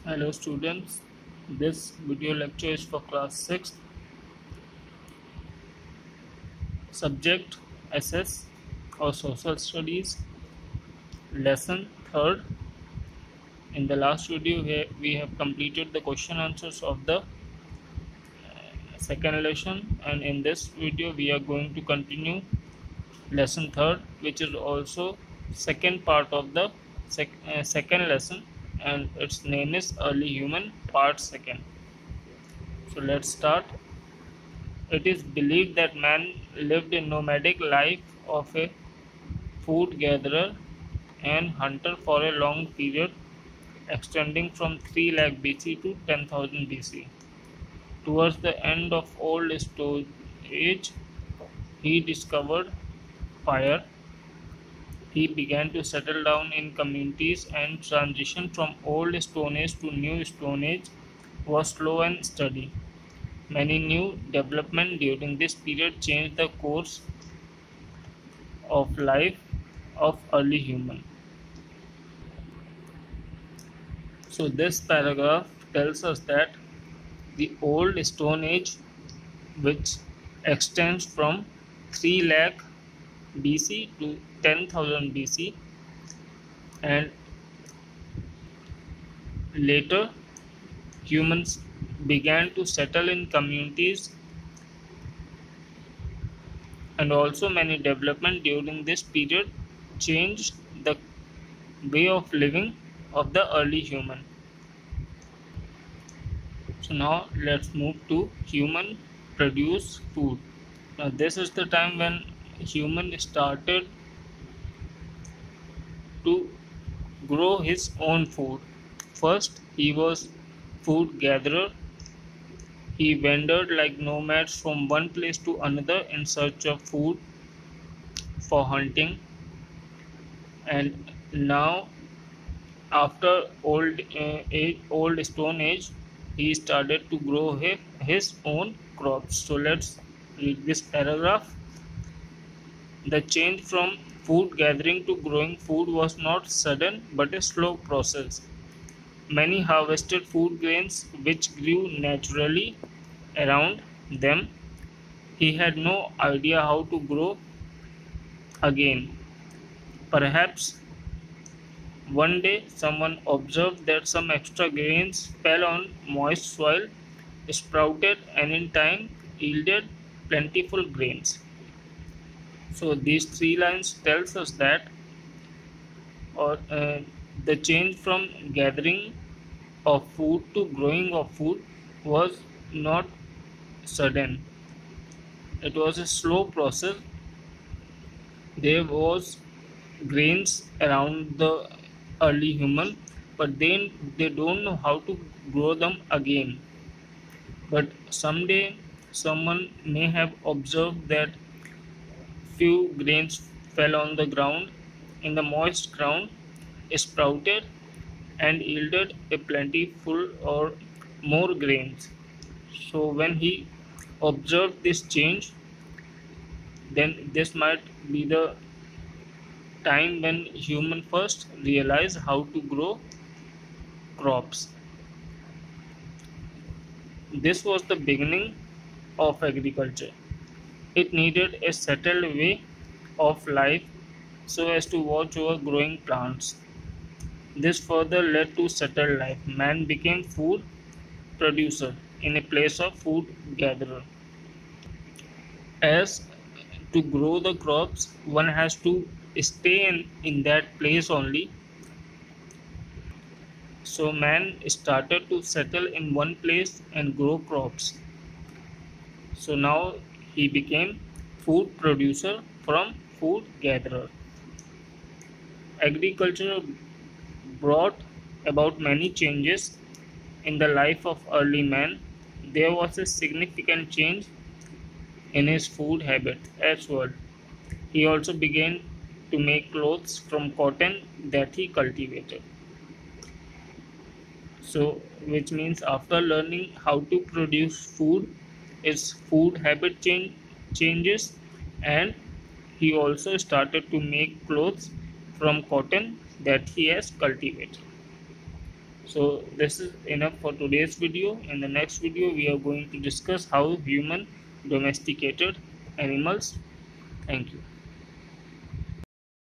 Hello students, this video lecture is for class 6, subject SS or social studies, lesson 3rd. In the last video we have completed the question answers of the second lesson, and in this video we are going to continue lesson 3rd, which is also second part of the second lesson, and its name is Early Human Part 2nd. So let's start. It is believed that man lived a nomadic life of a food gatherer and hunter for a long period extending from 3 lakh BC to 10,000 BC. Towards the end of Old Stone Age, he discovered fire. He began to settle down in communities, and transition from Old Stone Age to New Stone Age was slow and steady. Many new developments during this period changed the course of life of early human. So this paragraph tells us that the old Stone Age, which extends from 3 lakh BC to 10,000 BC, and later humans began to settle in communities, and also many development during this period changed the way of living of the early human. So now let's move to human produce food. Now this is the time when human started to grow his own food. First he was food gatherer. He wandered like nomads from one place to another in search of food for hunting, and now after old stone age, he started to grow his own crops. So let's read this paragraph. The change from food gathering to growing food was not sudden but a slow process. Many harvested food grains which grew naturally around them. He had no idea how to grow again. Perhaps one day someone observed that some extra grains fell on moist soil, sprouted, and in time yielded plentiful grains. So these three lines tells us that or the change from gathering of food to growing of food was not sudden. It was a slow process. There was grains around the early human, but then they don't know how to grow them again. But someday someone may have observed that few grains fell on the ground in the moist ground, sprouted, and yielded a plentiful or more grains. So when he observed this change, then this might be the time when human first realized how to grow crops. This was the beginning of agriculture. It needed a settled way of life so as to watch over growing plants. This further led to settled life. Man became food producer in a place of food gatherer. As to grow the crops, one has to stay in that place only. So man started to settle in one place and grow crops. So now he became food producer from food gatherer. Agriculture brought about many changes in the life of early man. There was a significant change in his food habit as well. He also began to make clothes from cotton that he cultivated. So, which means after learning how to produce food, his food habit changes, and he also started to make clothes from cotton that he has cultivated. So this is enough for today's video. In the next video, we are going to discuss how human domesticated animals. Thank you.